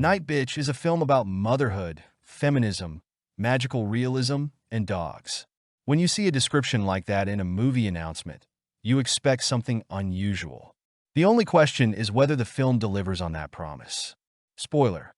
Nightbitch is a film about motherhood, feminism, magical realism, and dogs. When you see a description like that in a movie announcement, you expect something unusual. The only question is whether the film delivers on that promise. Spoiler: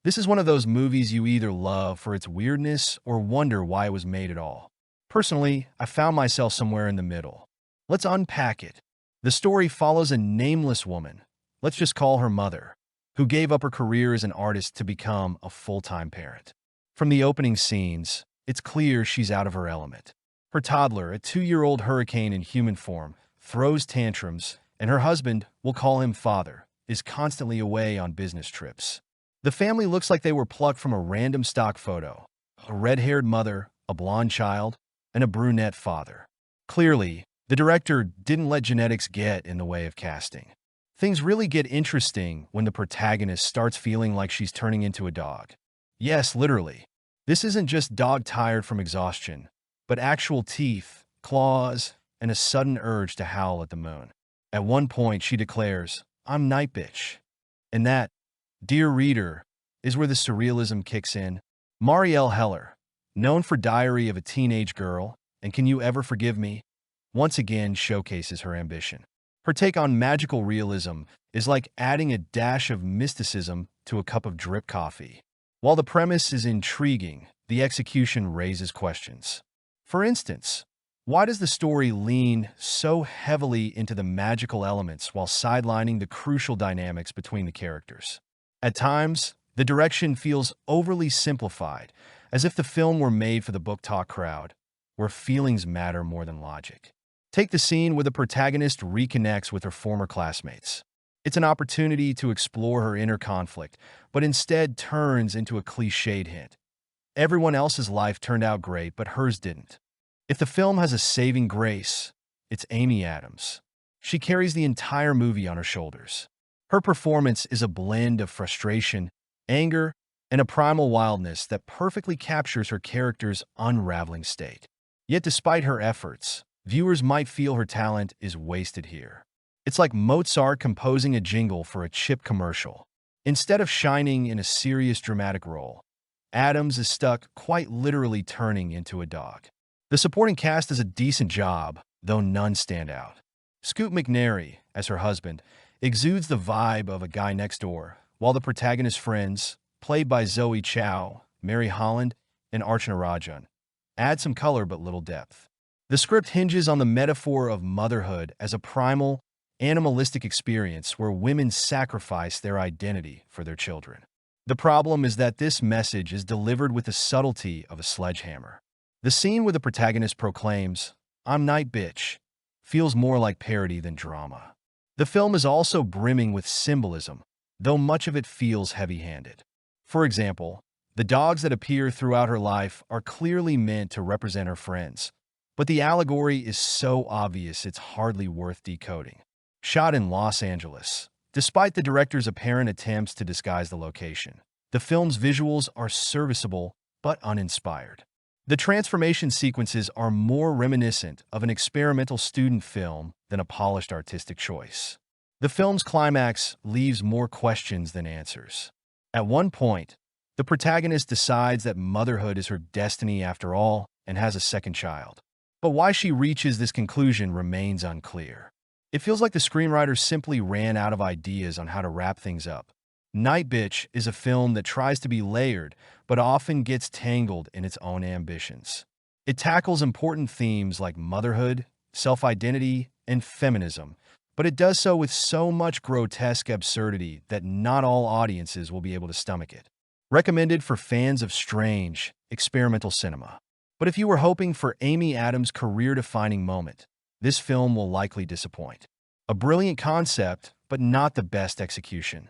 this is one of those movies you either love for its weirdness or wonder why it was made at all. Personally, I found myself somewhere in the middle. Let's unpack it. The story follows a nameless woman, let's just call her Mother, who gave up her career as an artist to become a full-time parent. From the opening scenes, it's clear she's out of her element. Her toddler, a 2-year-old hurricane in human form, throws tantrums, and her husband, we'll call him Father, is constantly away on business trips. The family looks like they were plucked from a random stock photo: a red-haired mother, a blonde child, and a brunette father. Clearly, the director didn't let genetics get in the way of casting. Things really get interesting when the protagonist starts feeling like she's turning into a dog. Yes, literally. This isn't just dog tired from exhaustion, but actual teeth, claws, and a sudden urge to howl at the moon. At one point, she declares, "I'm Nightbitch." And that, dear reader, is where the surrealism kicks in. Marielle Heller, known for Diary of a Teenage Girl and Can You Ever Forgive Me, once again showcases her ambition. Her take on magical realism is like adding a dash of mysticism to a cup of drip coffee. While the premise is intriguing, the execution raises questions. For instance, why does the story lean so heavily into the magical elements while sidelining the crucial dynamics between the characters? At times, the direction feels overly simplified, as if the film were made for the book talk crowd, where feelings matter more than logic. Take the scene where the protagonist reconnects with her former classmates. It's an opportunity to explore her inner conflict, but instead turns into a cliched hint. Everyone else's life turned out great, but hers didn't. If the film has a saving grace, it's Amy Adams. She carries the entire movie on her shoulders. Her performance is a blend of frustration, anger, and a primal wildness that perfectly captures her character's unraveling state. Yet despite her efforts, viewers might feel her talent is wasted here. It's like Mozart composing a jingle for a chip commercial. Instead of shining in a serious dramatic role, Adams is stuck quite literally turning into a dog. The supporting cast does a decent job, though none stand out. Scoot McNairy, as her husband, exudes the vibe of a guy next door, while the protagonist's friends, played by Zoe Chow, Mary Holland, and Archana Rajan, add some color but little depth. The script hinges on the metaphor of motherhood as a primal, animalistic experience where women sacrifice their identity for their children. The problem is that this message is delivered with the subtlety of a sledgehammer. The scene where the protagonist proclaims, "I'm Nightbitch," feels more like parody than drama. The film is also brimming with symbolism, though much of it feels heavy-handed. For example, the dogs that appear throughout her life are clearly meant to represent her friends, but the allegory is so obvious it's hardly worth decoding. Shot in Los Angeles, despite the director's apparent attempts to disguise the location, the film's visuals are serviceable but uninspired. The transformation sequences are more reminiscent of an experimental student film than a polished artistic choice. The film's climax leaves more questions than answers. At one point, the protagonist decides that motherhood is her destiny after all and has a second child. But why she reaches this conclusion remains unclear. It feels like the screenwriter simply ran out of ideas on how to wrap things up. Nightbitch is a film that tries to be layered, but often gets tangled in its own ambitions. It tackles important themes like motherhood, self-identity, and feminism, but it does so with so much grotesque absurdity that not all audiences will be able to stomach it. Recommended for fans of strange, experimental cinema. But if you were hoping for Amy Adams' career-defining moment, this film will likely disappoint. A brilliant concept, but not the best execution.